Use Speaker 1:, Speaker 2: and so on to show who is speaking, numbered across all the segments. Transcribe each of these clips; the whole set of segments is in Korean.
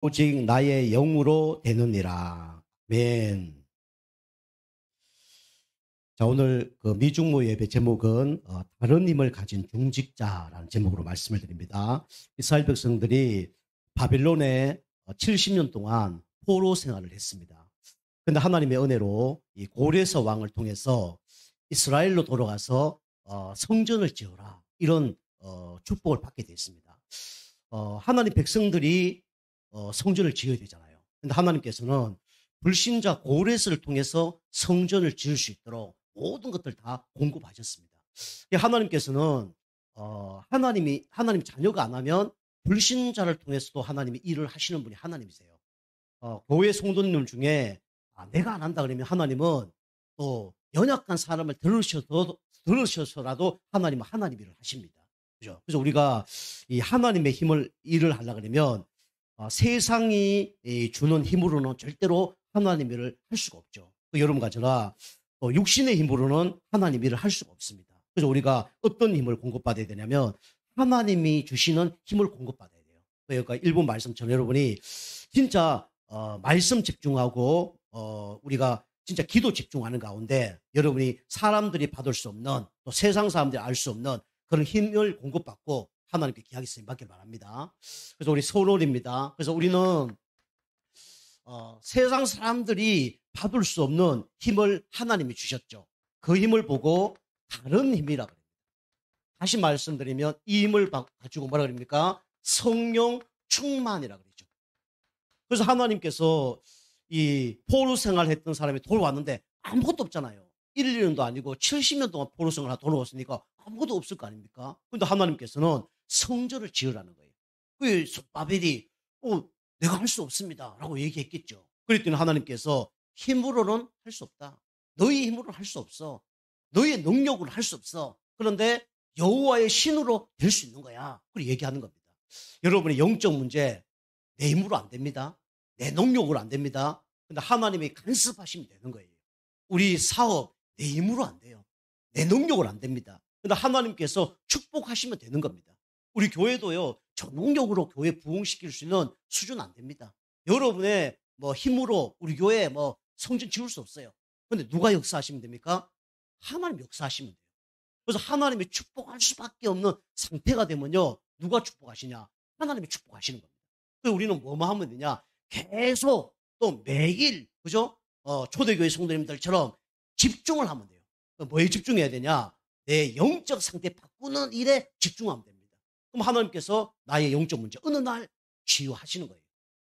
Speaker 1: 오직 나의 영으로 되느니라. 아멘. 자, 오늘 그 미중모 예배 제목은 다른 힘을 가진 중직자라는 제목으로 말씀을 드립니다. 이스라엘 백성들이 바빌론에 70년 동안 포로 생활을 했습니다. 그런데 하나님의 은혜로 이 고레서 왕을 통해서 이스라엘로 돌아가서 성전을 지어라, 이런 축복을 받게 됐습니다. 하나님 백성들이 성전을 지어야 되잖아요. 그런데 하나님께서는 불신자 고레스를 통해서 성전을 지을 수 있도록 모든 것들 다 공급하셨습니다. 하나님께서는 하나님 자녀가 안 하면 불신자를 통해서도 하나님이 일을 하시는 분이 하나님이세요. 교회 성도님 중에 내가 안 한다 그러면 하나님은 또 연약한 사람을 들으셔서라도 하나님은 하나님 일을 하십니다. 그죠? 그래서 우리가 이 하나님의 힘을 일을 하려 그러면 세상이 주는 힘으로는 절대로 하나님 일을 할 수가 없죠. 여러분과 저나 육신의 힘으로는 하나님 일을 할 수가 없습니다. 그래서 우리가 어떤 힘을 공급받아야 되냐면 하나님이 주시는 힘을 공급받아야 돼요. 그러니까 일본 말씀처럼 여러분이 진짜 말씀 집중하고 우리가 진짜 기도 집중하는 가운데 여러분이 사람들이 받을 수 없는, 또 세상 사람들이 알 수 없는 그런 힘을 공급받고 하나님께 기하게 쓰임 받길 바랍니다. 그래서 우리 서론입니다. 그래서 우리는 세상 사람들이 받을 수 없는 힘을 하나님이 주셨죠. 그 힘을 보고 다른 힘이라 그럽니다. 다시 말씀드리면 이 힘을 가지고 뭐라 그럽니까? 성령 충만이라 그러죠. 그래서 하나님께서 이 포로 생활했던 사람이 돌아왔는데 아무것도 없잖아요. 1년도 아니고 70년 동안 포로 생활을 돌아왔으니까 아무것도 없을 거 아닙니까? 그런데 하나님께서는 성전을 지으라는 거예요. 그 바벨이 내가 할 수 없습니다 라고 얘기했겠죠. 그랬더니 하나님께서 힘으로는 할 수 없다. 너희 힘으로는 할 수 없어. 너희의 능력으로 할 수 없어. 그런데 여호와의 신으로 될 수 있는 거야. 그렇게 얘기하는 겁니다. 여러분의 영적 문제 내 힘으로 안 됩니다. 내 능력으로 안 됩니다. 근데 하나님이 간섭하시면 되는 거예요. 우리 사업 내 힘으로 안 돼요. 내 능력으로 안 됩니다. 근데 하나님께서 축복하시면 되는 겁니다. 우리 교회도요, 저 능력으로 교회 부흥시킬 수 있는 수준 안 됩니다. 여러분의 힘으로 우리 교회 성전 지을 수 없어요. 근데 누가 역사하시면 됩니까? 하나님 역사하시면 돼요. 그래서 하나님이 축복할 수밖에 없는 상태가 되면요, 누가 축복하시냐? 하나님이 축복하시는 겁니다. 그래서 우리는 뭐만 하면 되냐? 계속 또 매일, 그죠? 초대교회 성도님들처럼 집중을 하면 돼요. 뭐에 집중해야 되냐? 내 영적 상태 바꾸는 일에 집중하면 됩니다. 그럼 하나님께서 나의 영적 문제 어느 날 치유하시는 거예요.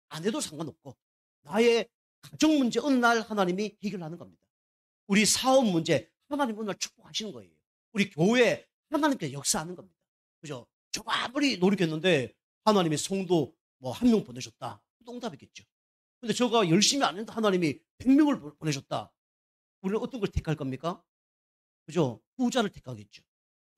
Speaker 1: 안 해도 상관없고, 나의 가정 문제 어느 날 하나님이 해결하는 겁니다. 우리 사업 문제 하나님 어느 날 축복하시는 거예요. 우리 교회 하나님께서 역사하는 겁니다. 그죠? 저 아무리 노력했는데 하나님이 성도 한 명 보내셨다. 똥답이겠죠. 근데 저가 열심히 안 했는데 하나님이 100명을 보내셨다. 우리는 어떤 걸 택할 겁니까? 그죠? 후자를 택하겠죠.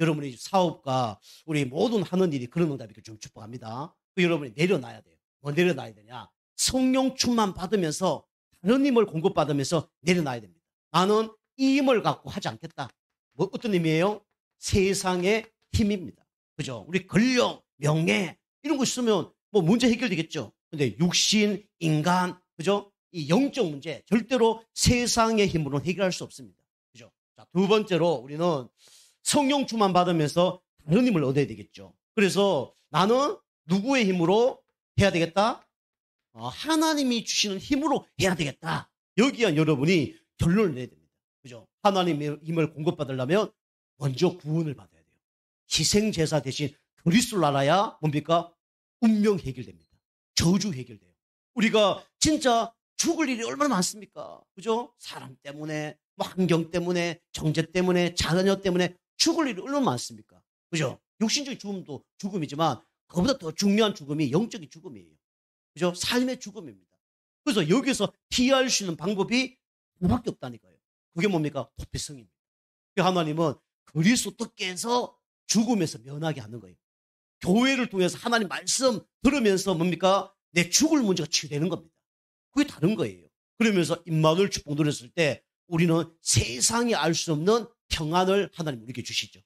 Speaker 1: 여러분이 사업과 우리 모든 하는 일이 그런 응답이길 좀 축복합니다. 여러분이 내려놔야 돼요. 뭐 내려놔야 되냐? 성령 충만 받으면서 다른 힘을 공급받으면서 내려놔야 됩니다. 나는 이 힘을 갖고 하지 않겠다. 어떤 힘이에요? 세상의 힘입니다. 그죠? 우리 권력, 명예 이런 거 있으면 문제 해결되겠죠. 근데 육신, 인간, 그죠? 이 영적 문제 절대로 세상의 힘으로는 해결할 수 없습니다. 그죠? 자, 두 번째로 우리는 성령 충만 받으면서 다른 힘을 얻어야 되겠죠. 그래서 나는 누구의 힘으로 해야 되겠다? 하나님이 주시는 힘으로 해야 되겠다. 여기에 여러분이 결론을 내야 됩니다. 그죠? 하나님의 힘을 공급받으려면 먼저 구원을 받아야 돼요. 희생제사 대신 그리스도를 알아야 뭡니까? 운명 해결됩니다. 저주 해결돼요. 우리가 진짜 죽을 일이 얼마나 많습니까? 그죠? 사람 때문에, 환경 때문에, 정제 때문에, 자녀 때문에 죽을 일이 얼마나 많습니까? 그죠? 육신적인 죽음도 죽음이지만 그보다 더 중요한 죽음이 영적인 죽음이에요. 그죠? 삶의 죽음입니다. 그래서 여기서 피할 수 있는 방법이 하나밖에 없다니까요. 그게 뭡니까? 도피성입니다. 하나님은 그리스도께 해서 죽음에서 면하게 하는 거예요. 교회를 통해서 하나님 말씀 들으면서 뭡니까? 내 죽을 문제가 치유되는 겁니다. 그게 다른 거예요. 그러면서 임마누엘 축복 누렸을 때 우리는 세상이 알 수 없는 평안을 하나님 우리에게 주시죠.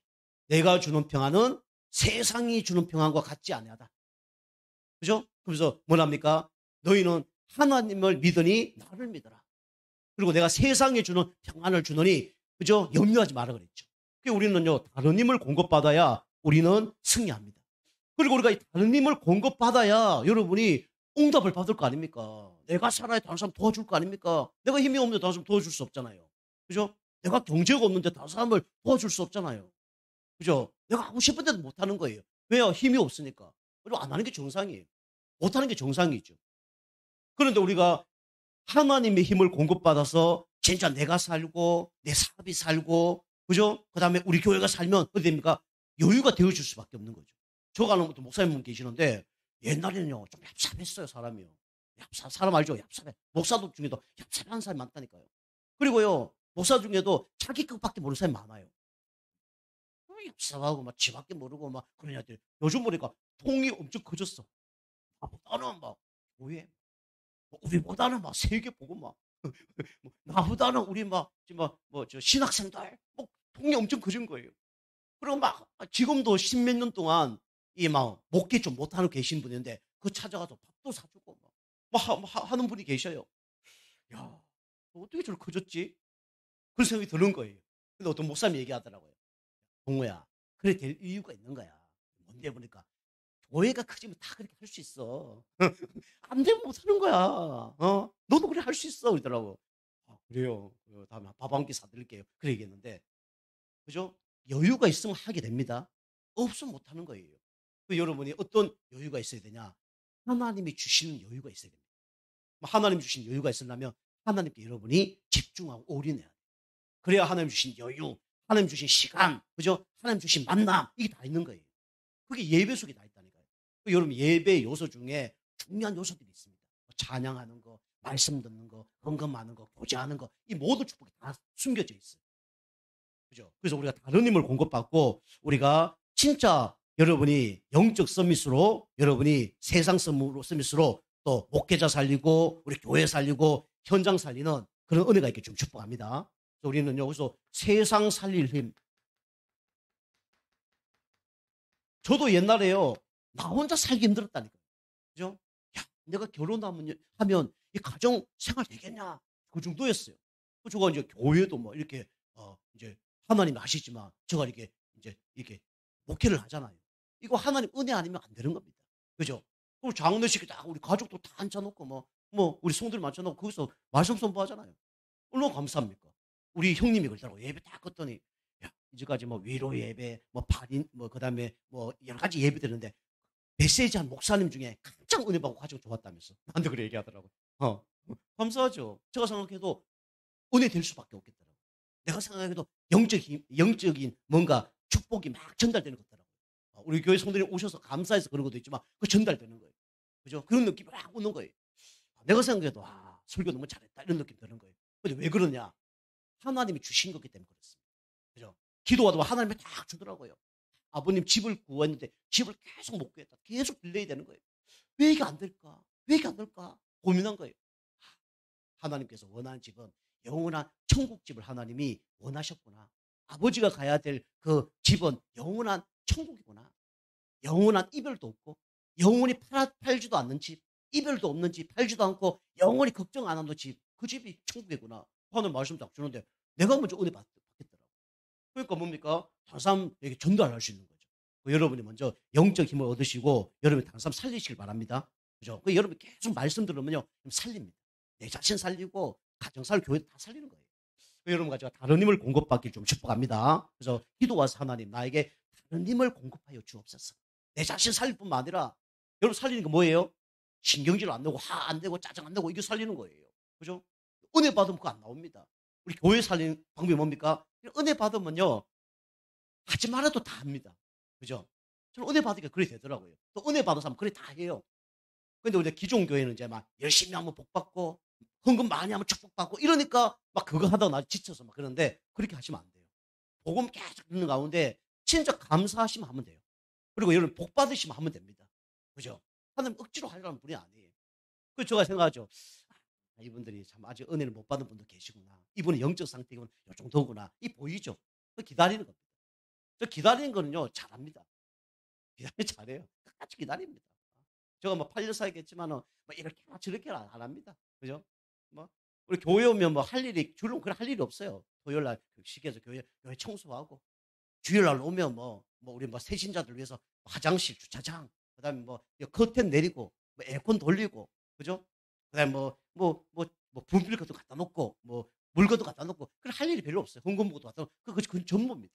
Speaker 1: 내가 주는 평안은 세상이 주는 평안과 같지 아니하다. 그죠? 그래서 뭐랍니까? 너희는 하나님을 믿으니 나를 믿어라. 그리고 내가 세상에 주는 평안을 주노니 그죠? 염려하지 마라 그랬죠. 우리는요 다른 힘을 공급받아야 우리는 승리합니다. 그리고 우리가 다른 힘을 공급받아야 여러분이 응답을 받을 거 아닙니까? 내가 살아야 다른 사람 도와줄 거 아닙니까? 내가 힘이 없는데 다른 사람 도와줄 수 없잖아요. 그죠? 내가 경제가 없는데 다른 사람을 도와줄 수 없잖아요. 그죠? 내가 하고 싶은데도 못하는 거예요. 왜요? 힘이 없으니까. 그리고 안 하는 게 정상이에요. 못하는 게 정상이죠. 그런데 우리가 하나님의 힘을 공급받아서 진짜 내가 살고 내 사업이 살고 그죠? 그 다음에 우리 교회가 살면 어떻게 됩니까? 여유가 되어줄 수밖에 없는 거죠. 저가 아는 것도 목사님 계시는데 옛날에는요 좀 얍삽했어요 사람이요. 사람 알죠? 얍삽해. 목사도 중에도 얍삽한 사람이 많다니까요. 그리고요 목사 중에도 자기 것밖에 모르는 사람이 많아요. 얍삽하고 막 지밖에 모르고 막 그런 애들. 요즘 보니까 통이 엄청 커졌어. 나보다는 막 교회 우리보다는 막 세계 보고 막 나보다는 우리 막뭐저 신학생들 뭐 통이 엄청 커진 거예요. 그리고 막 지금도 십몇 년 동안 이 막 목회 좀 못하는 계신 분인데 그 찾아가서 밥도 사주고 하는 분이 계셔요. 야 어떻게 저렇게 커졌지? 그런 생각이 드는 거예요. 근데 어떤 목사님이 얘기하더라고요. 동호야 그래 될 이유가 있는 거야. 뭔데 보니까 교회가 크지면 다 그렇게 할 수 있어. 안 되면 못하는 거야. 너도 그래 할 수 있어. 그러더라고. 아, 그래요. 다음에 밥 한 끼 사드릴게요. 그래 얘기했는데, 그죠? 여유가 있으면 하게 됩니다. 없으면 못하는 거예요. 여러분이 어떤 여유가 있어야 되냐? 하나님이 주시는 여유가 있어야 됩니다. 하나님 주신 여유가 있으려면 하나님께 여러분이 집중하고 올인해야 돼요. 그래야 하나님 주신 여유, 하나님 주신 시간, 그죠? 하나님 주신 만남, 이게 다 있는 거예요. 그게 예배 속에 다 있다니까요. 여러분 예배 요소 중에 중요한 요소들이 있습니다. 찬양하는 거, 말씀 듣는 거, 헌금하는 거, 교제하는 거, 이 모든 축복이 다 숨겨져 있어요. 그죠? 그래서 우리가 다른 힘을 공급받고 우리가 진짜 여러분이 영적 서밋으로 여러분이 세상 서밋으로 또 목회자 살리고 우리 교회 살리고 현장 살리는 그런 은혜가 있게 좀 축복합니다. 우리는 여기서 세상 살릴 힘. 저도 옛날에요 나 혼자 살기 힘들었다니까요. 그죠? 야, 내가 결혼하면 이 가정 생활 되겠냐? 그 정도였어요. 저가 이제 교회도 뭐 이렇게 이제 하나님이 아시지만 제가 이렇게 목회를 하잖아요. 이거 하나님 은혜 아니면 안 되는 겁니다. 그죠? 그리고 장례식에 다 우리 가족도 다 앉혀놓고 뭐 우리 성들 앉혀놓고 거기서 말씀 선포하잖아요. 얼마나 감사합니까? 우리 형님이 그러더라고 예배 딱 껐더니 야 이제까지 뭐 위로 예배 뭐 발인 뭐 그다음에 뭐 여러 가지 예배 드는데 메시지한 목사님 중에 가장 은혜 받고 가장 좋았다면서 나한테 그래 얘기하더라고요. 감사하죠. 제가 생각해도 은혜 될 수밖에 없겠더라고요. 내가 생각해도 영적인 뭔가 축복이 막 전달되는 것 같더라고요. 우리 교회 성도님 오셔서 감사해서 그런 것도 있지만 그 전달되는 거예요. 그죠? 그런 느낌이 막 오는 거예요. 내가 생각해도 설교 너무 잘했다 이런 느낌 드는 거예요. 근데 왜 그러냐? 하나님이 주신 거기 때문에 그렇습니다. 그죠? 기도하다 하나님이 딱 주더라고요. 아버님 집을 구했는데 집을 계속 못 구했다. 계속 딜레이 되는 거예요. 왜 이게 안 될까? 왜 이게 안 될까? 고민한 거예요. 하나님께서 원하는 집은 영원한 천국집을 하나님이 원하셨구나. 아버지가 가야 될 그 집은 영원한 천국이구나. 영원한 이별도 없고 영원히 팔지도 않는 집, 이별도 없는 집, 팔지도 않고 영원히 걱정 안 하는 집, 그 집이 천국이구나 하는 말씀 딱 주는데 내가 먼저 은혜 받겠더라고요. 그러니까 뭡니까? 다른 사람에게 전달할 수 있는 거죠. 여러분이 먼저 영적 힘을 얻으시고 여러분이 다른 사람 살리시길 바랍니다. 그죠? 여러분이 계속 말씀 들으면요. 살립니다. 내 자신 살리고 가정살 교회 다 살리는 거예요. 여러분과 제가 다른 힘을 공급받길 좀 축복합니다. 그래서 기도와서 하나님 나에게 다른 힘을 공급하여 주옵소서. 내 자신 살릴 뿐만 아니라 여러분 살리는 거 뭐예요? 신경질 안 내고 화 안 내고 짜증 안 내고 이게 살리는 거예요. 그죠? 은혜 받으면 그거 안 나옵니다. 우리 교회 살리는 방법이 뭡니까? 은혜 받으면요. 하지 말아도 다 합니다. 그죠? 저는 은혜 받으니까 그래 되더라고요. 또 은혜 받은 사람 그래 다 해요. 근데 우리 기존 교회는 이제 막 열심히 하면 복 받고 헌금 많이 하면 축복 받고 이러니까 막 그거 하다가 나 지쳐서 막 그러는데 그렇게 하시면 안 돼요. 복음 계속 듣는 가운데 진짜 감사하시면 하면 돼요. 그리고 여러분 복 받으시면 하면 됩니다. 그죠? 하나님 억지로 하려는 분이 아니에요. 그래서 제가 생각하죠. 이분들이 참 아직 은혜를 못 받은 분도 계시구나. 이분의 영적 상태가 요 정도구나. 이 보이죠? 기다리는 겁니다. 저 기다리는 거는요 잘합니다. 기다리면 잘해요. 끝까지 기다립니다. 제가 뭐 8년 사역했지만은 뭐 이렇게나 저렇게나 안 합니다. 그죠? 뭐 우리 교회 오면 뭐 할 일이 주로 그런 할 일이 없어요. 토요일 날 시켜서 교회 청소하고 주일날 오면 뭐 우리 뭐 새신자들 위해서 화장실, 주차장, 그다음에 뭐 커튼 내리고 뭐 에어컨 돌리고 그죠? 그다음에 뭐 분필 같은 거 갖다 놓고 뭐 물건도 갖다 놓고 그런 할 일이 별로 없어요. 헌금부도 갖다 놓고 그건 전부입니다.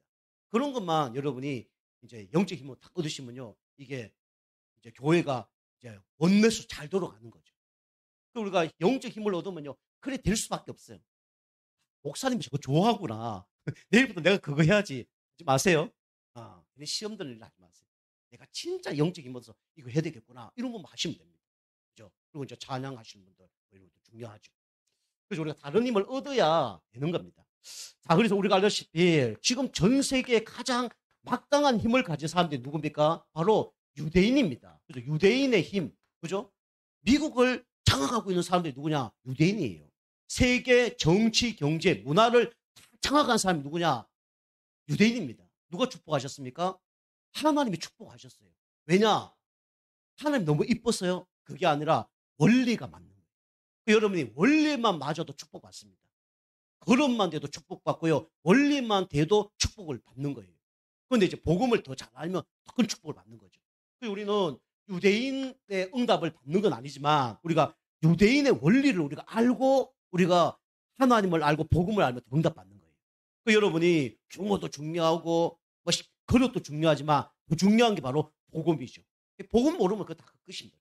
Speaker 1: 그런 것만 여러분이 이제 영적 힘을 딱 얻으시면요. 이게 이제 교회가 이제 원내수 잘 돌아가는 거죠. 그 우리가 영적 힘을 얻으면요. 그래 될 수밖에 없어요. 목사님이 저거 좋아하구나. 내일부터 내가 그거 해야지. 하지 마세요. 시험 드는 일 하지 마세요. 내가 진짜 영적 힘 얻어서 이거 해야 되겠구나. 이런 것만 하시면 됩니다. 그죠? 그리고 이제 찬양하시는 분들 뭐 이런 것도 중요하죠. 그래서 우리가 다른 힘을 얻어야 되는 겁니다. 자, 그래서 우리가 알다시피 지금 전 세계에 가장 막강한 힘을 가진 사람들이 누굽니까? 바로 유대인입니다. 그죠? 유대인의 힘. 그죠? 미국을 장악하고 있는 사람들이 누구냐? 유대인이에요. 세계 정치, 경제, 문화를 장악한 사람이 누구냐? 유대인입니다. 누가 축복하셨습니까? 하나님이 축복하셨어요. 왜냐? 하나님 너무 이뻤어요. 그게 아니라 원리가 맞는 거예요. 여러분이 원리만 맞아도 축복받습니다. 걸음만 돼도 축복받고요. 원리만 돼도 축복을 받는 거예요. 그런데 이제 복음을 더 잘 알면 더 큰 축복을 받는 거죠. 우리는 유대인의 응답을 받는 건 아니지만 우리가 유대인의 원리를 우리가 알고 우리가 하나님을 알고 복음을 알면 더 응답받는 거예요. 여러분이 규모도 중요하고 뭐 그릇도 중요하지만 더 중요한 게 바로 복음이죠. 복음 모르면 그거 다 끝입니다.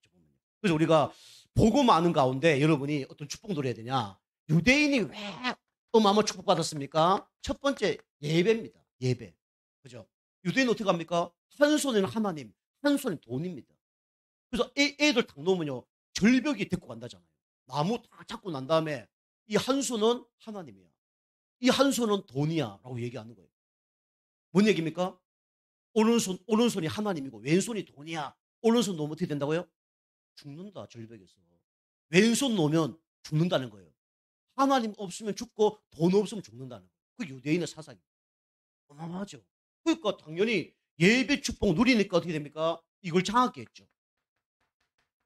Speaker 1: 그래서 우리가 복음 아는 가운데 여러분이 어떤 축복 누려야 되냐? 유대인이 왜 어마어마한 축복받았습니까? 첫 번째 예배입니다. 예배. 그죠? 유대인은 어떻게 합니까? 한 손에는 하나님, 한 손에 돈입니다. 그래서 애들 딱 놓으면요. 절벽이 데리고 간다잖아요. 나무 다 잡고 난 다음에 이 한 손은 하나님이야. 이 한 손은 돈이야. 라고 얘기하는 거예요. 뭔 얘기입니까? 오른손이 하나님이고 왼손이 돈이야. 오른손 놓으면 어떻게 된다고요? 죽는다. 절벽에서. 왼손 놓으면 죽는다는 거예요. 하나님 없으면 죽고 돈 없으면 죽는다는 거예요. 그 유대인의 사상이에요. 어마어마하죠. 그러니까 당연히 예배 축복 누리니까 어떻게 됩니까? 이걸 장악했죠.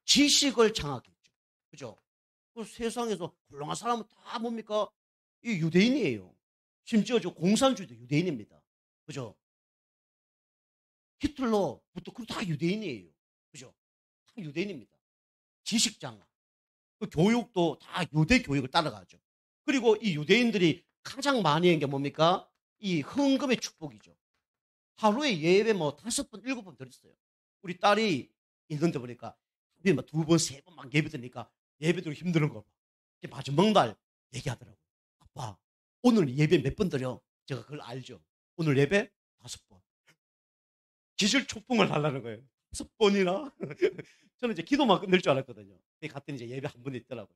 Speaker 1: 지식을 장악했죠. 그죠? 그 세상에서 훌륭한 사람은 다 뭡니까? 이 유대인이에요. 심지어 저 공산주의도 유대인입니다. 그죠? 히틀러부터 그 다 유대인이에요. 그죠? 다 유대인입니다. 지식 장악. 그 교육도 다 유대 교육을 따라가죠. 그리고 이 유대인들이 가장 많이 한 게 뭡니까? 이 헌금의 축복이죠. 하루에 예배 뭐 5번, 7번 드렸어요. 우리 딸이 있는데 보니까 하루에 막 2번, 3번 막 예배 드니까 예배드리고 힘든 거 봐. 마지막 날 얘기하더라고요. 아빠, 오늘 예배 몇 번 드려? 제가 그걸 알죠. 오늘 예배 5번. 기절 초풍을 하려는 거예요. 5번이나? 저는 이제 기도만 끝낼 줄 알았거든요. 갔더니 이제 예배 한 번 있더라고요.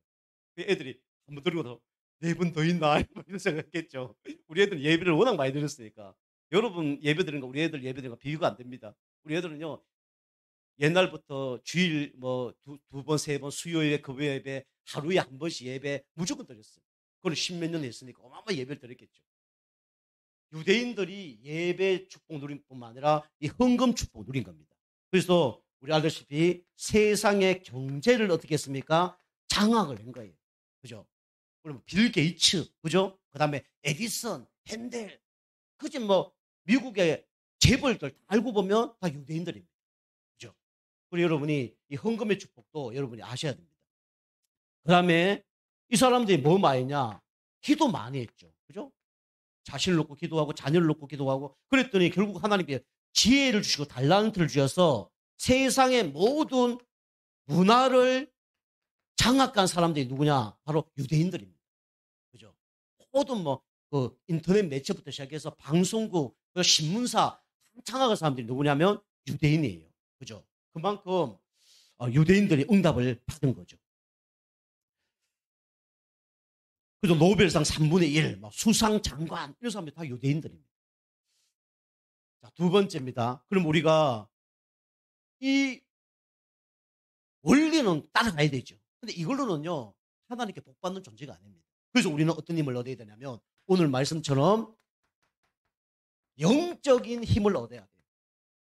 Speaker 1: 애들이 한 번 들고서 4번 더 있나? 이런 생각했겠죠. 우리 애들은 예배를 워낙 많이 드렸으니까. 여러분 예배 드리는 거, 우리 애들 예배 드리는 거 비교가 안 됩니다. 우리 애들은요, 옛날부터 주일 뭐 두 번, 3번 수요일에 금요 예배, 하루에 한 번씩 예배 무조건 드렸어요. 그걸 10몇 년 했으니까 어마어마한 예배를 드렸겠죠. 유대인들이 예배 축복 누린 뿐만 아니라 이 헌금 축복 누린 겁니다. 그래서 우리 알다시피 세상의 경제를 어떻게 했습니까? 장악을 한 거예요. 그죠? 그러면 빌 게이츠, 그죠? 그 다음에 에디슨, 핸델, 그지 뭐 미국의 재벌들 다 알고 보면 다 유대인들입니다. 그죠? 그리고 여러분이 이 헌금의 축복도 여러분이 아셔야 됩니다. 그 다음에 이 사람들이 뭐 많이 했냐? 기도 많이 했죠. 그죠? 자신을 놓고 기도하고 자녀를 놓고 기도하고 그랬더니 결국 하나님께 지혜를 주시고 달란트를 주셔서 세상의 모든 문화를 장악한 사람들이 누구냐? 바로 유대인들입니다. 그죠? 모든 그 인터넷 매체부터 시작해서 방송국, 신문사 장악한 사람들이 누구냐면 유대인이에요. 그죠? 그만큼 유대인들이 응답을 받은 거죠. 그래서 노벨상 3분의 1, 수상 장관 이런 사람들이 다 유대인들입니다. 자, 두 번째입니다. 그럼 우리가 이 원리는 따라가야 되죠. 근데 이걸로는요, 하나님께 복 받는 존재가 아닙니다. 그래서 우리는 어떤 힘을 얻어야 되냐면 오늘 말씀처럼 영적인 힘을 얻어야 돼요.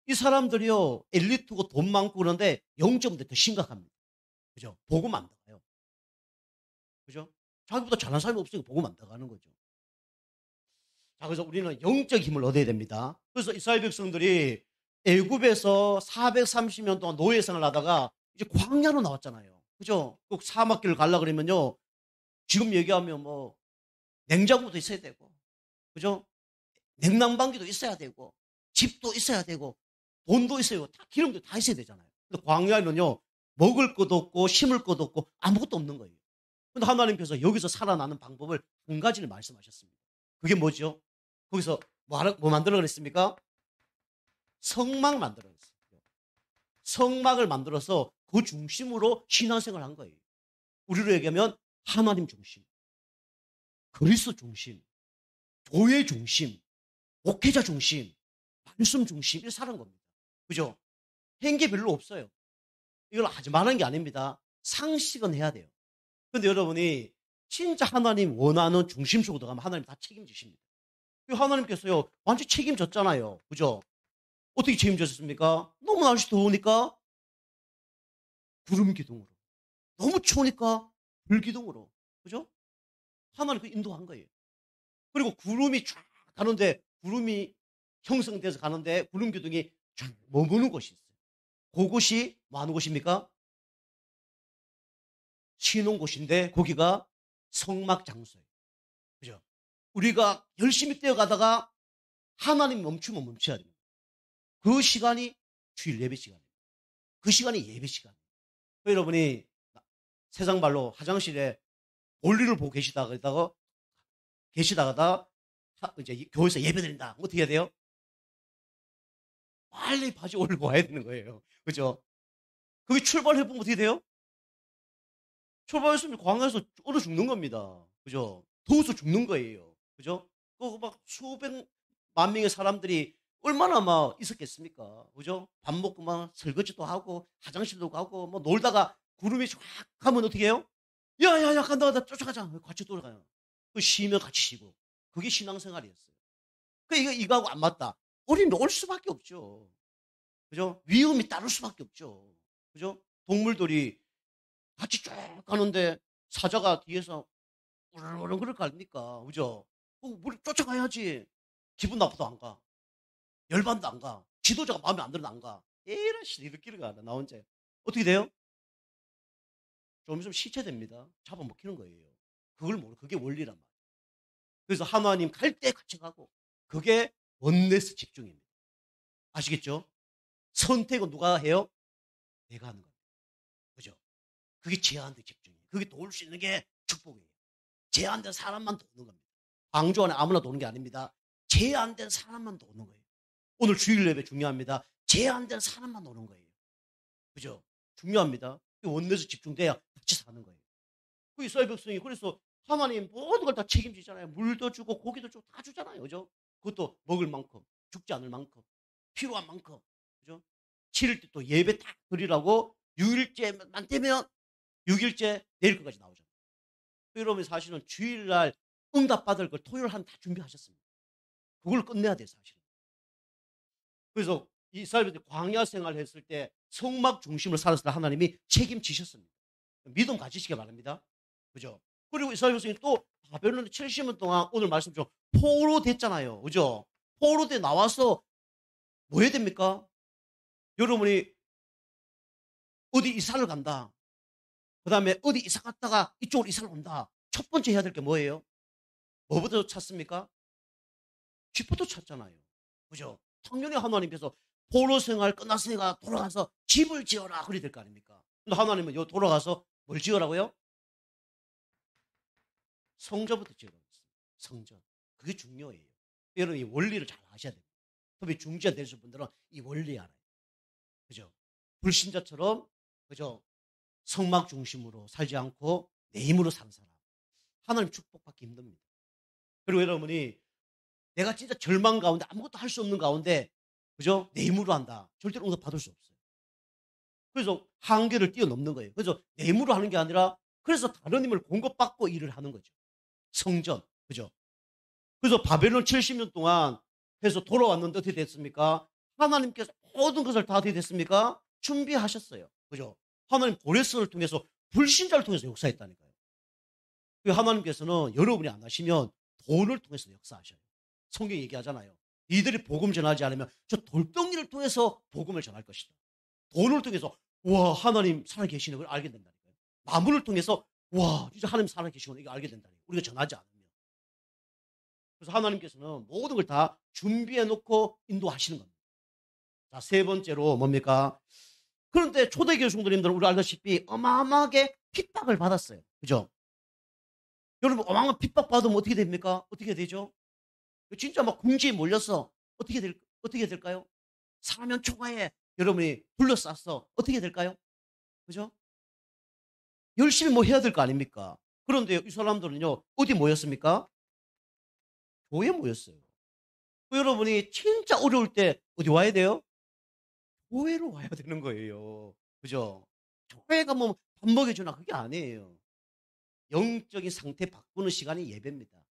Speaker 1: 이 사람들이요, 엘리트고 돈 많고 그런데 영적 문제 더 심각합니다. 그죠? 복음 안 들어가요. 그죠? 자기보다 잘난 사람이 없으니까 복음 안 들어가는 거죠. 자, 그래서 우리는 영적 힘을 얻어야 됩니다. 그래서 이스라엘 백성들이 애굽에서 430년 동안 노예 생활을 하다가 이제 광야로 나왔잖아요. 그죠? 꼭 사막길을 가려고 그러면요. 지금 얘기하면 뭐 냉장고도 있어야 되고, 그죠? 냉난방기도 있어야 되고, 집도 있어야 되고, 돈도 있어요. 다 기름도 다 있어야 되잖아요. 근데 광야에는요, 먹을 것도 없고, 심을 것도 없고, 아무것도 없는 거예요. 근데 하나님께서 여기서 살아나는 방법을 한 가지를 말씀하셨습니다. 그게 뭐죠? 거기서 뭐 만들어 그랬습니까? 성막 만들어 그랬어요. 성막을 만들어서 그 중심으로 신앙생활을 한 거예요. 우리로 얘기하면 하나님 중심, 그리스도 중심, 교회 중심, 목회자 중심, 말씀 중심, 이렇게 사는 겁니다. 그죠? 행기 별로 없어요. 이걸 하지 말라는 게 아닙니다. 상식은 해야 돼요. 근데 여러분이 진짜 하나님 원하는 중심 속으로 들어가면 하나님 다 책임지십니다. 하나님께서요, 완전 책임졌잖아요. 그죠? 어떻게 책임졌습니까? 너무 날씨 더우니까 구름 기둥으로. 너무 추우니까 불 기둥으로. 그죠? 하나님 그 인도한 거예요. 그리고 구름이 쫙 가는데, 구름이 형성돼서 가는데, 구름 기둥이 쫙 머무는 곳이 있어요. 그곳이 뭐 하는 곳입니까? 쉬는 곳인데, 거기가 성막 장소예요. 그죠? 우리가 열심히 뛰어가다가 하나님 멈추면 멈춰야 됩니다. 그 시간이 주일 예배 시간입니다. 그 시간이 예배 시간입니다. 여러분이 세상 말로 화장실에 볼일을 보고 계시다가 이제 교회에서 예배 드린다. 어떻게 해야 돼요? 빨리 바지 올리고 와야 되는 거예요. 그죠? 그게 출발해보면 어떻게 돼요? 출발했으면 광야에서 얼어 죽는 겁니다. 그죠? 더워서 죽는 거예요. 그죠? 막 수백만 명의 사람들이 얼마나 막 있었겠습니까? 그죠? 밥 먹고 막 설거지도 하고 화장실도 가고 뭐 놀다가 구름이 쫙 가면 어떻게 해요? 야야야 간다 쫓아가자. 같이 돌아가요. 그 쉬면 같이 쉬고. 그게 신앙생활이었어요. 그 이거하고 안 맞다. 어림도 올 수밖에 없죠. 그죠? 위험이 따를 수밖에 없죠. 그죠? 동물들이 같이 쭉 가는데 사자가 뒤에서 우르르 그럴 거 아닙니까? 그죠? 우리 쫓아가야지. 기분 나빠도 안 가. 열받도 안 가. 지도자가 마음에 안 들어도 안 가. 이런 시리를 가. 나 혼자. 어떻게 돼요? 좀 있으면 시체됩니다. 잡아먹히는 거예요. 그걸 모르 그게 원리란 말이에요. 그래서 하나님 갈 때 같이 가고 그게 원네스 집중입니다. 아시겠죠? 선택은 누가 해요? 내가 하는 겁니다. 그죠? 그게 제한된 집중이에요. 그게 도울 수 있는 게 축복이에요. 제한된 사람만 도는 겁니다. 방주 안에 아무나 도는 게 아닙니다. 제한된 사람만 도는 거예요. 오늘 주일 예배 중요합니다. 제한된 사람만 오는 거예요. 그죠? 중요합니다. 원내에서 집중돼야 같이 사는 거예요. 그 이스라엘 백성이 그래서 하나님 모든 걸 다 책임지잖아요. 물도 주고 고기도 주고 다 주잖아요. 그죠? 그것도 먹을 만큼, 죽지 않을 만큼, 필요한 만큼. 그죠? 7일 때 또 예배 딱 드리라고 6일째만 되면 6일째 내일 것까지 나오잖아요. 여러분 사실은 주일날 응답받을 걸 토요일 한 다 준비하셨습니다. 그걸 끝내야 돼요, 사실은. 그래서 이스라엘이 광야 생활을 했을 때 성막 중심으로 살았을 때 하나님이 책임지셨습니다. 믿음 가지시기 바랍니다. 그죠? 그리고 이스라엘 백성이 또 바벨론에 70년 동안 오늘 말씀처럼 포로됐잖아요. 그죠? 포로돼 나와서 뭐 해야 됩니까? 여러분이 어디 이사를 간다. 그 다음에 어디 이사 갔다가 이쪽으로 이사를 온다. 첫 번째 해야 될 게 뭐예요? 뭐부터 찾습니까? 집부터 찾잖아요. 그죠? 당연히 하나님께서 포로 생활 끝났으니까 돌아가서 집을 지어라. 그래야 될 거 아닙니까? 근데 하나님은 요 돌아가서 뭘 지으라고요? 성전부터 지으라고 했어요. 성전. 그게 중요해요. 여러분 이 원리를 잘 아셔야 됩니다. 특히 중지자 되실 분들은 이 원리 알아요. 그죠? 불신자처럼 그죠? 성막 중심으로 살지 않고 내 힘으로 사는 사람. 하나님 축복받기 힘듭니다. 그리고 여러분이 내가 진짜 절망 가운데 아무것도 할 수 없는 가운데 그죠? 내 힘으로 한다. 절대로 응답 받을 수 없어요. 그래서 한계를 뛰어넘는 거예요. 그래서 내 힘으로 하는 게 아니라 그래서 다른 힘을 공급받고 일을 하는 거죠. 성전. 그죠? 그래서 바벨론 70년 동안 해서 돌아왔는데 어떻게 됐습니까? 하나님께서 모든 것을 다 어떻게 됐습니까? 준비하셨어요. 그죠? 하나님 고레스를 통해서 불신자를 통해서 역사했다니까요. 그 하나님께서는 여러분이 안 하시면 돈을 통해서 역사하셔요. 성경이 얘기하잖아요. 이들이 복음 전하지 않으면 저 돌덩이를 통해서 복음을 전할 것이다. 돈을 통해서 와 하나님 살아계시는 걸 알게 된다니까요. 마물을 통해서 와 진짜 하나님 살아계시는 걸 이거 알게 된다니까요. 우리가 전하지 않으면. 그래서 하나님께서는 모든 걸 다 준비해 놓고 인도하시는 겁니다. 자, 세 번째로 뭡니까? 그런데 초대교회 성도님들은 우리 알다시피 어마어마하게 핍박을 받았어요. 그죠? 여러분 어마어마한 핍박 받으면 어떻게 됩니까? 어떻게 되죠? 진짜 막 궁지에 몰려서 어떻게 될까요? 사면 초과에 여러분이 둘러쌌어. 어떻게 될까요? 그죠? 열심히 뭐 해야 될 거 아닙니까? 그런데 이 사람들은요, 어디 모였습니까? 교회에 모였어요. 여러분이 진짜 어려울 때 어디 와야 돼요? 교회로 와야 되는 거예요. 그죠? 교회가 뭐 밥 먹여주나 그게 아니에요. 영적인 상태 바꾸는 시간이 예배입니다.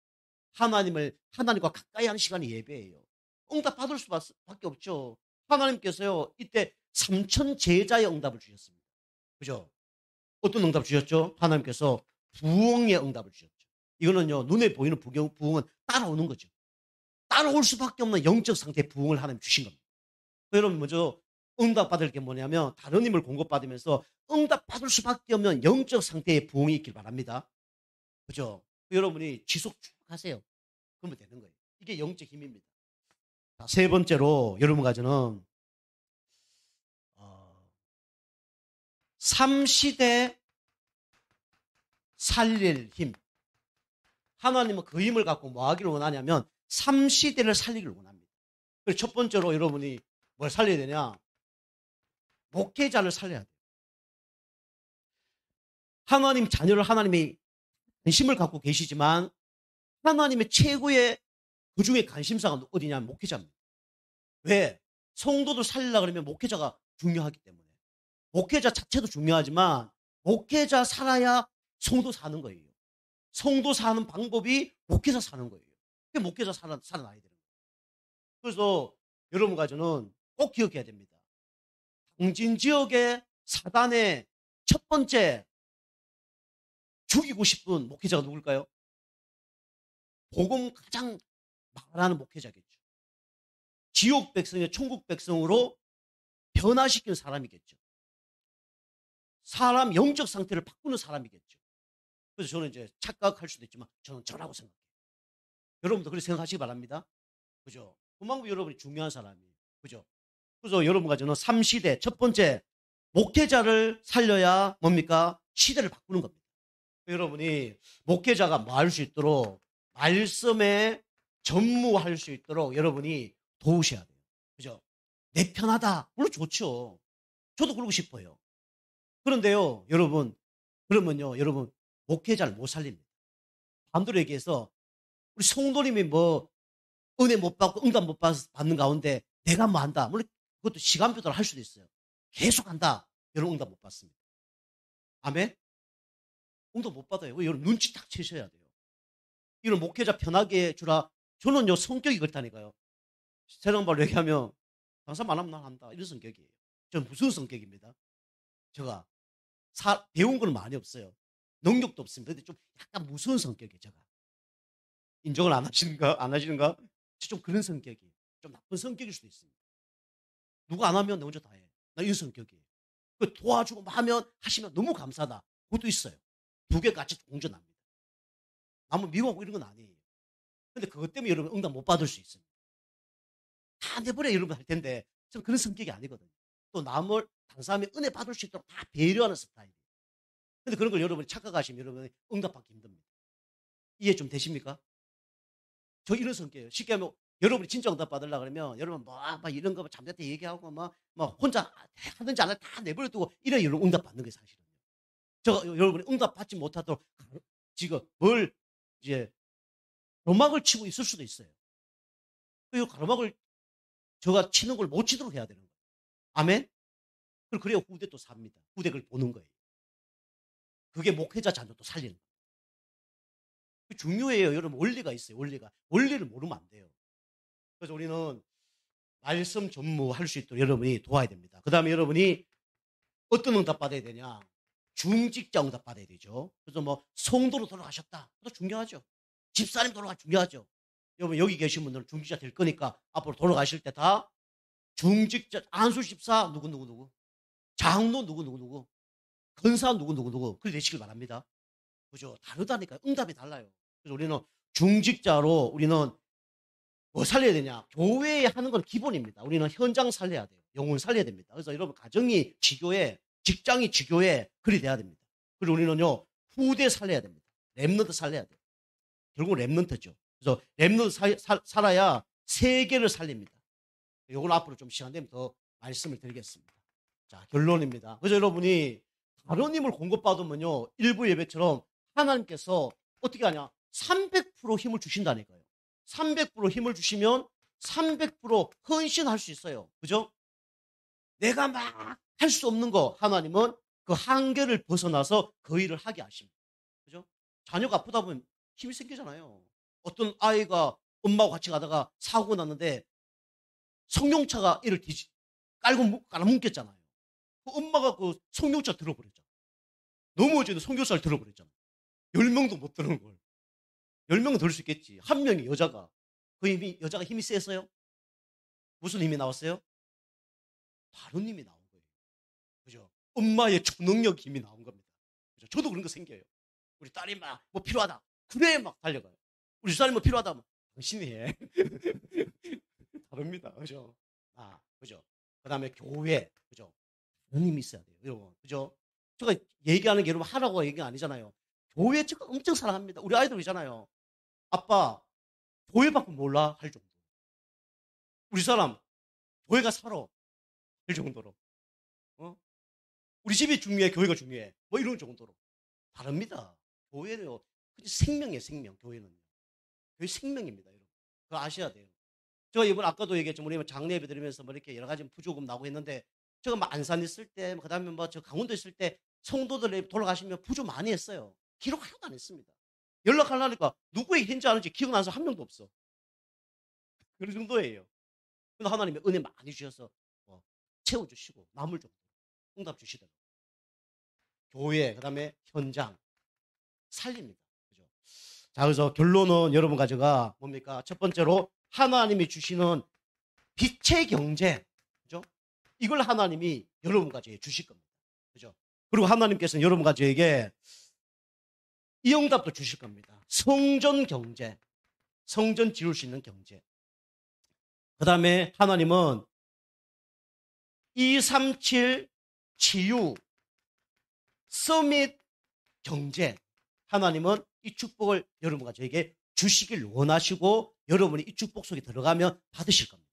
Speaker 1: 하나님과 가까이 하는 시간이 예배예요. 응답 받을 수밖에 없죠. 하나님께서요, 이때 3천 제자의 응답을 주셨습니다. 그죠? 어떤 응답 주셨죠? 하나님께서 부흥의 응답을 주셨죠. 이거는요, 눈에 보이는 부흥은 따라오는 거죠. 따라올 수밖에 없는 영적 상태의 부흥을 하나님 주신 겁니다. 여러분 먼저 응답 받을 게 뭐냐면 다른 힘을 공급받으면서 응답 받을 수밖에 없는 영적 상태의 부흥이 있길 바랍니다. 그죠? 여러분이 지속 쭉 하세요. 그러면 되는 거예요. 이게 영적 힘입니다. 자, 세 번째로 여러분 가지는 3시대 살릴 힘. 하나님은 그 힘을 갖고 뭐 하기를 원하냐면 3시대를 살리기를 원합니다. 그래서 첫 번째로 여러분이 뭘 살려야 되냐? 목회자를 살려야 돼요. 하나님 자녀를 하나님이 관심을 갖고 계시지만 하나님의 최고의 그중에 관심사가 어디냐면 목회자입니다. 왜? 성도들 살리려고 그러면 목회자가 중요하기 때문에. 목회자 자체도 중요하지만 목회자 살아야 성도 사는 거예요. 성도 사는 방법이 목회자 사는 거예요. 그게 목회자 살아나야 되는 거예요. 그래서 여러분 가정은 꼭 기억해야 됩니다. 당진 지역의 사단의 첫 번째 죽이고 싶은 목회자가 누굴까요? 복음 가장 말하는 목회자겠죠. 지옥 백성의 천국 백성으로 변화시키는 사람이겠죠. 사람 영적 상태를 바꾸는 사람이겠죠. 그래서 저는 이제 착각할 수도 있지만 저는 저라고 생각해요. 여러분도 그렇게 생각하시기 바랍니다. 그죠? 그만큼 여러분이 중요한 사람이에요. 그죠? 그래서 여러분과 저는 3시대 첫 번째 목회자를 살려야 뭡니까? 시대를 바꾸는 겁니다. 여러분이 목회자가 뭐 할 수 있도록 말씀에 전무할 수 있도록 여러분이 도우셔야 돼요. 그죠? 내 편하다. 물론 좋죠. 저도 그러고 싶어요. 그런데요, 여러분, 그러면요, 여러분, 목회자를 못 살립니다. 반대로 얘기해서, 우리 성도님이 뭐, 은혜 못 받고 응답 못 받는 가운데 내가 뭐 한다. 물론 그것도 시간표대로 할 수도 있어요. 계속 한다. 여러분 응답 못 받습니다. 아멘? 응답 못 받아요. 여러분 눈치 딱 채셔야 돼요. 이런 목회자 편하게 주라. 저는요, 성격이 그렇다니까요. 세상 말로 얘기하면, 강사 말하면 난 한다. 이런 성격이에요. 저는 무슨 성격입니다. 제가 배운 건 많이 없어요. 능력도 없습니다. 근데 좀 약간 무서운 성격이에요, 제가. 인정을 안 하시는가? 안 하시는가? 좀 그런 성격이에요. 좀 나쁜 성격일 수도 있습니다. 누가 안 하면 내 혼자 다 해. 나 이런 성격이에요. 그 도와주고 하시면 너무 감사하다. 그것도 있어요. 두 개 같이 공존합니다. 남을 미워하고 이런 건 아니에요. 근데 그것 때문에 여러분 응답 못 받을 수 있습니다. 다 내버려 여러분 할 텐데 저는 그런 성격이 아니거든요. 또 다른 사람이 은혜 받을 수 있도록 다 배려하는 스타일이에요. 근데 그런 걸 여러분이 착각하시면 여러분이 응답받기 힘듭니다. 이해 좀 되십니까? 저 이런 성격이에요. 쉽게 하면 여러분이 진짜 응답 받으려고 그러면 여러분 막 이런 거 잠자때 얘기하고 막 혼자 하든지 안 하든지 다 내버려 두고 이래 여러분 응답 받는 게 사실은요. 여러분이 응답 받지 못하도록 지금 이제 가로막을 치고 있을 수도 있어요. 이 가로막을 저가 치는 걸 못 치도록 해야 되는 거예요. 아멘? 그래야 후대 또 삽니다. 후대 그걸 보는 거예요. 그게 목회자 자녀도 살리는 거예요. 중요해요. 여러분 원리가 있어요. 원리를 모르면 안 돼요. 그래서 우리는 말씀 전무할 수 있도록 여러분이 도와야 됩니다. 그 다음에 여러분이 어떤 응답 받아야 되냐? 중직자 응답 받아야 되죠. 그래서 뭐 성도로 돌아가셨다. 그것도 중요하죠. 집사님 돌아가 중요하죠. 여러분 여기 계신 분들은 중직자 될 거니까 앞으로 돌아가실 때 다 중직자, 안수 집사 누구 장로 누구 권사 누구 그래 되시길 바랍니다. 그죠? 다르다니까요. 응답이 달라요. 그래서 우리는 중직자로 우리는 뭐 살려야 되냐? 교회에 하는 건 기본입니다. 우리는 현장 살려야 돼요. 영혼 살려야 됩니다. 그래서 여러분 가정이 지교회, 직장이 지교회 그리 돼야 됩니다. 그리고 우리는요 후대 살려야 됩니다. 렘넌트 살려야 돼요. 결국 렘넌트죠. 그래서 렘넌트 살아야 세계를 살립니다. 이걸 앞으로 좀 시간 되면 더 말씀을 드리겠습니다. 자, 결론입니다. 그래서 여러분이 다른 힘을 공급받으면요 일부 예배처럼 하나님께서 어떻게 하냐? 300% 힘을 주신다니까요. 300% 힘을 주시면 300% 헌신할 수 있어요. 그죠? 내가 막 할 수 없는 거 하나님은 그 한계를 벗어나서 그 일을 하게 하십니다. 그죠? 자녀가 아프다 보면 힘이 생기잖아요. 어떤 아이가 엄마하고 같이 가다가 사고 났는데 성룡차가 이를 깔아뭉겼잖아요. 그 엄마가 그 성룡차 들어버렸잖아요. 넘어지는 성교사를 들어버렸잖아요. 10명도 못 드는 걸. 10명은 들 수 있겠지. 한 명이 여자가. 여자가 힘이 세서요? 무슨 힘이 나왔어요? 다른 힘이 나온 거예요. 그죠? 엄마의 초능력 힘이 나온 겁니다. 그죠? 저도 그런 거 생겨요. 우리 딸이 막 뭐 필요하다. 그래 막 달려가요. 우리 집사님 뭐 필요하다. 뭐 당신이 해. 다릅니다. 그죠? 그죠? 그 다음에 교회. 그죠? 그런 힘이 있어야 돼요. 여러분. 그죠? 제가 얘기하는 게 여러분 하라고 얘기가 아니잖아요. 교회 제가 엄청 사랑합니다. 우리 아이들이잖아요. 아빠, 교회 밖에 몰라 할 정도. 우리 사람, 교회가 살아 할 정도로. 우리 집이 중요해, 교회가 중요해. 뭐 이런 정도로. 다릅니다. 교회는 생명이에요, 생명. 교회는. 교회 생명입니다, 여러분. 그거 아셔야 돼요. 제가 이번 아까도 얘기했지만 우리 장례 예배 드리면서 뭐 이렇게 여러 가지 부조금 나오고 했는데 제가 뭐 안산 있을 때, 그 다음에 뭐 저 강원도 있을 때 성도들 돌아가시면 부조 많이 했어요. 기록 하나도 안 했습니다. 연락하려니까 누구에게 했는지 아는지 기억나는 사람 한 명도 없어. 그런 정도예요. 근데 하나님이 은혜 많이 주셔서 채워주시고 남을 정도 응답 주시더라고요. 교회, 그 다음에 현장 살립니다. 그죠? 자, 그래서 결론은 여러분 가져가 뭡니까? 첫 번째로 하나님이 주시는 빛의 경제, 그죠? 이걸 하나님이 여러분 가져에 주실 겁니다. 그죠? 그리고 하나님께서는 여러분 가져에게 이 응답도 주실 겁니다. 성전 경제, 성전 지을 수 있는 경제. 그 다음에 하나님은 237 치유 서밋 경제, 하나님은 이 축복을 여러분과 저에게 주시길 원하시고 여러분이 이 축복 속에 들어가면 받으실 겁니다.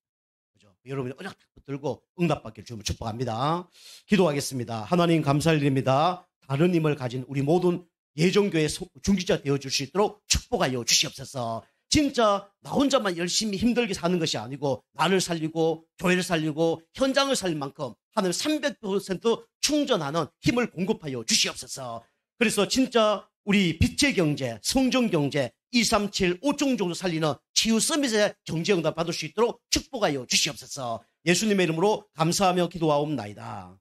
Speaker 1: 그죠? 여러분이 언약 딱 붙들고 응답받기를 주면 축복합니다. 기도하겠습니다. 하나님 감사드립니다. 다른 힘을 가진 우리 모든 예정교회 중직자 되어줄 수 있도록 축복하여 주시옵소서. 진짜 나 혼자만 열심히 힘들게 사는 것이 아니고 나를 살리고 교회를 살리고 현장을 살릴 만큼 하나님 300% 충전하는 힘을 공급하여 주시옵소서. 그래서 진짜 우리 빛의 경제, 성전 경제, 237, 5종 정도 살리는 치유 서밋의 경제 응답 받을 수 있도록 축복하여 주시옵소서. 예수님의 이름으로 감사하며 기도하옵나이다.